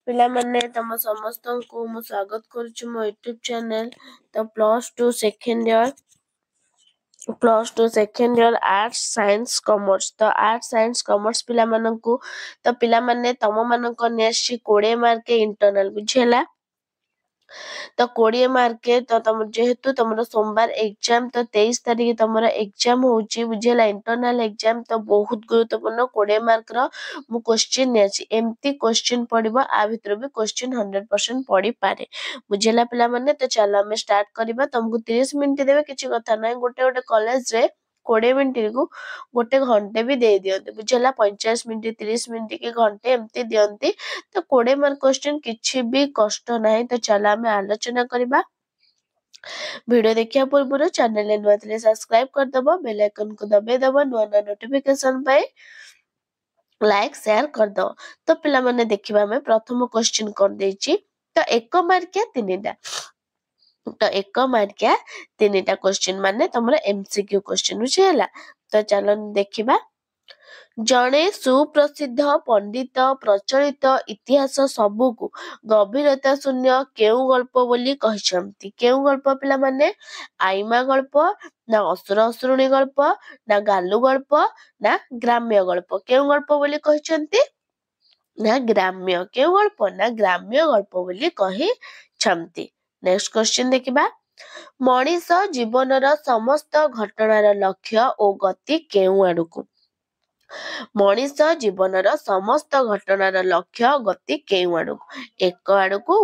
ପିଲାମାନେ ତମ ସମସ୍ତଙ୍କୁ ମୁଁ ସ୍ୱାଗତ କରୁଛି ମୋ ୟୁଟ୍ୟୁବ ଚ୍ୟାନେଲ। ତ +2 second year arts science commerce. ତ ଆର୍ଟ୍ସ ସାଇନ୍ସ କମର୍ସ ପିଲାମାନଙ୍କୁ ତ ପିଲାମାନେ ତମମାନଙ୍କ ନେକ୍ସଟ 20 ମାର୍କ ଇଣ୍ଟରନାଲ ବୁଝିହେଲା। ତ 20 ମାର୍କ ତ ତମ ଯେହେତୁ ତମର सोमवार एग्जाम तो 23 तारीख तमर एग्जाम होची बुझेला इंटरनल एग्जाम तो बहुत गुरुत्वपूर्ण 20 मार्क रो मु क्वेश्चन नेछि एम्ति क्वेश्चन पड़िबो आ भितर भी क्वेश्चन 100% पड़ी पारे बुझेला पिला माने। तो चलो हम स्टार्ट करबा तुमको 30 मिनिट देबे किछि कथा नै गोटे गोटे कॉलेज रे 20 मिनिट को गोटे घंटे भी दे दियंते बुझेला 50 मिनिट 30 मिनिट के घंटे एम्ति दियंती। तो 20 मार्क क्वेश्चन किछि भी कष्ट नाही। तो चलो हम आलोचना करबा। वीडियो देखिया पूर्व चैनल ने नुआ थे सब्सक्राइब कर दबो बेल आइकन को दबे दबो नुआ नुआ नोटिफिकेशन पाए लाइक शेयर कर दो। तो पिला माने देखिबा में प्रथम क्वेश्चन कर देछि। तो 1 मार्किया 3टा तो 1 मार्किया 3टा क्वेश्चन माने तमरा एमसीक्यू क्वेश्चन बुझेला। तो चलो देखिबा। जणे सुप्रसिद्ध पंडित प्रचलित इतिहास सबुकु गभीरता शून्य केउ गल्प बोली कहिसंती। केउ गल्प पिला माने आईमा गल्प ना असुर असुरुणी गल्प ना गालु गल्प ना ग्राम्य गल्प। केउ गल्प बोली कहिसंती ना ग्राम्य। केउ गल्प ना ग्राम्य गल्प बोली कहिसंती। नेक्स्ट क्वेश्चन देखिबा। मनीष जीवनर समस्त घटनार लक्ष्य और गति केउ आडकु। मनीष जीवनर समस्त घटनार लक्ष्य गति केउ आडकु 1 आडकु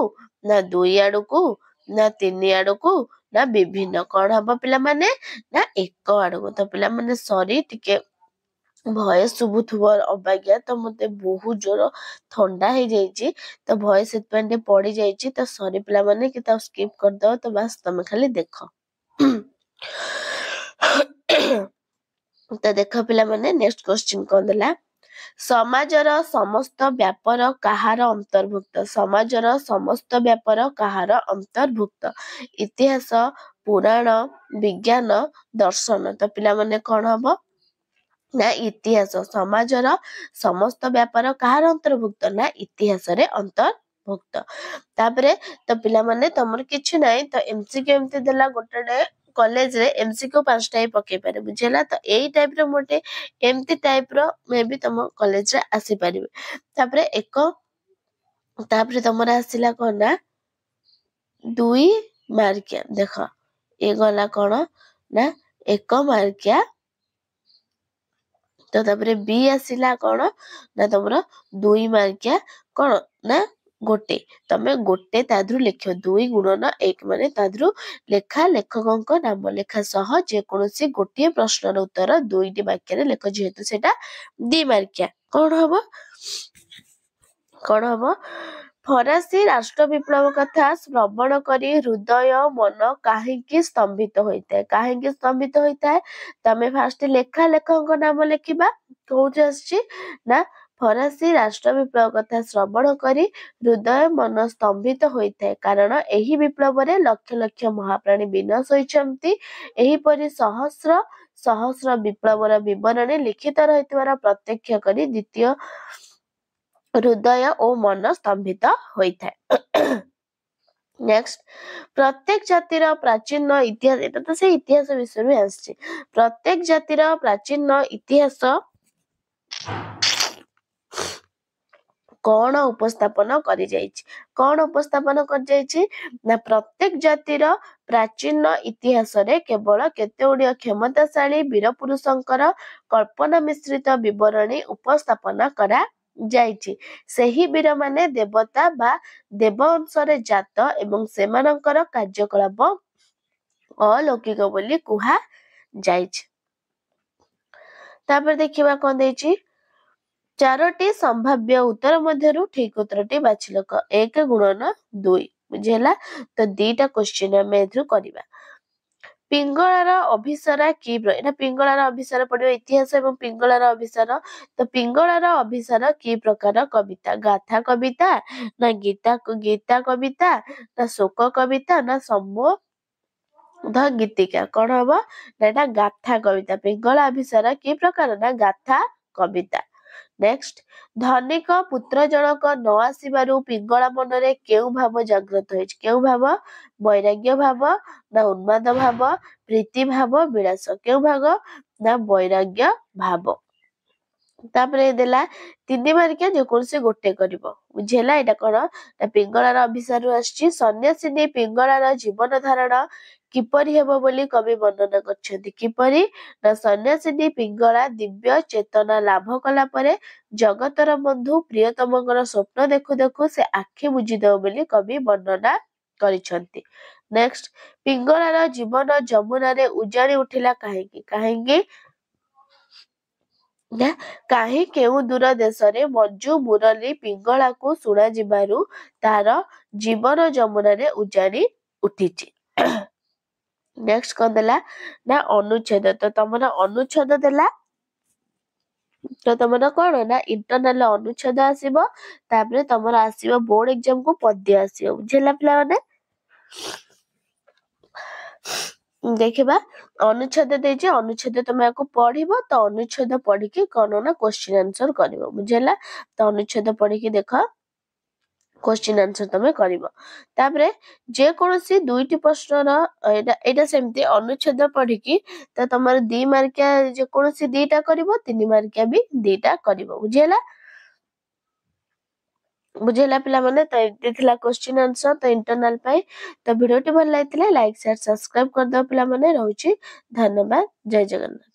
ना 2 आडकु ना 3 आडकु ना विभिन्न कौन हम पिला माने ना 1 आडकु। तो पिला माने सॉरी टिके भॉइस सुबुथुवर अबाग्या तो मते बहुत जोर ठंडा हो जाइछि तो भॉइस एतपे पड़ी जाइछि। तो सॉरी पिला माने कि त स्किप कर दो तो बस तमे खाली देखो। तो देख पिला माने नेक्स्ट क्वेश्चन कोन देला। समाजर समस्त व्यापार कहार अंतर्भुक्त। समाजर समस्त व्यापार कहार अंतर्भुक्त इतिहास पुराण विज्ञान दर्शन। तो पिला माने कोन हबो ना इतिहास। समाजर समस्त व्यापार कहार अंतर्भुक्त ना इतिहास रे अंतर्भुक्त। तापरे तो पिला माने तमर किछ नाही तो एमसीक्यू एमती देला गोटे कॉलेज रे एमसीक्यू 5 टाइप पके पारे बुझेला। तो एई टाइप रो मोटे एमती टाइप रो मे भी तम कॉलेज रे आसी पारिबे। तापरे तापरे तमरा आसीला कोन ना 2 मार्किया देखो ए गला कोन ना 1 मार्किया। तो तापरे बी आसीला कोन ना तमरा 2 मार्किया कोन ना गोटे तमे गोटे ताद्रु लिखियो 2 गुणन 1 माने ताद्रु लेखा लेखकक नाम लेखा सह जे कोनोसी गोटे प्रश्नर उत्तर 2टी वाक्य रे लेख जेहेतु सेटा 2 मार्किया। कोन हबो फरासी राष्ट्र विप्लव कथा श्रवण करी हृदय मन काहेकि स्तंभित होइताय। काहेकि स्तंभित होइताय तमे फास्ट लेखा लेखकक नाम लेखिबा कोउछ आछि ना फरासी राष्ट्र विप्लव कथा श्रवण करी हृदय मन स्तंभित होइताय कारण एही विप्लव रे लक्ष लक्ष महाप्राणी विनाश होइछंती। एही परि सहस्र सहस्र विप्लवर विवरणी लिखित रहितवार प्रत्यक्ष करी द्वितीय हृदय और मन स्तंभित होइताय। नेक्स्ट प्रत्येक जातिर प्राचीन इतिहास एटा तो से इतिहास विषय में आछि। प्रत्येक जातिर प्राचीन इतिहास कौन उपस्थापन करि जाइछि। कौन उपस्थापन करि जाइछि ना प्रत्येक जातिर प्राचीन इतिहास रे केवल केते ओडिया क्षमताशाली वीर पुरुषंकर कल्पना मिश्रित विवरणी उपस्थापन करा जाइछि। सेही वीर माने देवता बा देव अंशरे जात एवं सेमानकर कार्यकलाप अलौकिक बोली कुहा जाइछि। तापर देखिबा कोन देछि 4टी संभाव्य उत्तर मध्यरु ठीक उत्तरटी बाछि लक 1 गुणन 2 बुझेला। तो 2टा क्वेश्चन हम एथु करिबा। पिंगलार अभिसारा की एटा पिंगलार अभिसार पडियो इतिहास एवं पिंगलार अभिसार। तो पिंगलार अभिसार की प्रकार कविता गाथा कविता ना गीता कविता ना शोक कविता ना सम्बोध गीतिका कोन हबो ना एटा गाथा कविता। पिंगला अभिसार की प्रकार ना गाथा कविता। नेक्स्ट धनिक पुत्र जनक न आसिबारु पिंगला मनरे केउ भाव जाग्रत होइछ केउ भाव वैराग्य भाव ना उन्माद भाव प्रीति भाव विलास केउ भाग ना वैराग्य भाव तापरे देला 3 मार्किया जेकोसी गोटे करिवो बुझेला एटा कोन ना पिंगलार अभिसारु आछि सन्यासिनी पिंगलार जीवन धारण किपरि हेबो बोली कवि वर्णना करछथि किपरि ना सन्यासिनी पिंगला दिव्य चेतना लाभ कला परे जगतर बंधु प्रियतमଙ୍କର स्वप्न देखु देखु से आखि बुझी दो बोली कवि वर्णना करिछथि नेक्स्ट पिंगलार जीवन जमुना रे उजाड़ी उठिला काहेकि ନା କାହିଁ କେଉଁ ଦୂର ଦେଶରେ ମଞ୍ଜୁ ମୁରଲି ପିଙ୍ଗଳାକୁ ଶୁଣାଯିବାରୁ ତାର ଜୀବନ ଯମୁନାରେ ଉଜାଡ଼ି ଉଠିଛି ନେକ୍ସଟ କଣ ଦେଲା ନା ଅନୁଚ୍ଛେଦ ତ ତମର ଅନୁଚ୍ଛେଦ ଦେଲା ତ ତମର କଣ ନା ଇଣ୍ଟରନାଲ ଅନୁଚ୍ଛେଦ ଆସିବ ତାପରେ ତମର ଆସିବ ବୋର୍ଡ ଏକ୍ଜାମ କୁ ପଦ୍ୟ ଆସିବ ବୁଝିଲା ପିଲାମାନେ देखिबा अनुच्छेद देजे अनुच्छेद तुम याको पढ़िबो तो अनुच्छेद पढ़िकी कोन ना क्वेश्चन आंसर करिवो बुझेला तो अनुच्छेद पढ़िकी देखो क्वेश्चन आंसर तुम करिवो तापरे जे कोनोसी दुईटी प्रश्नर एटा सेमती अनुच्छेद पढ़िकी तो तमर 2 मार्किया जे कोनोसी 2टा करिवो 3 मार्किया भी 2टा करिवो बुझेला बुझेला पिला माने तो एते थिला क्वेश्चन आंसर तो इंटरनल पाई तो वीडियो टी भल लागितले लाइक शेयर सब्सक्राइब कर दो पिला माने रहउची धन्यवाद जय जगन्नाथ।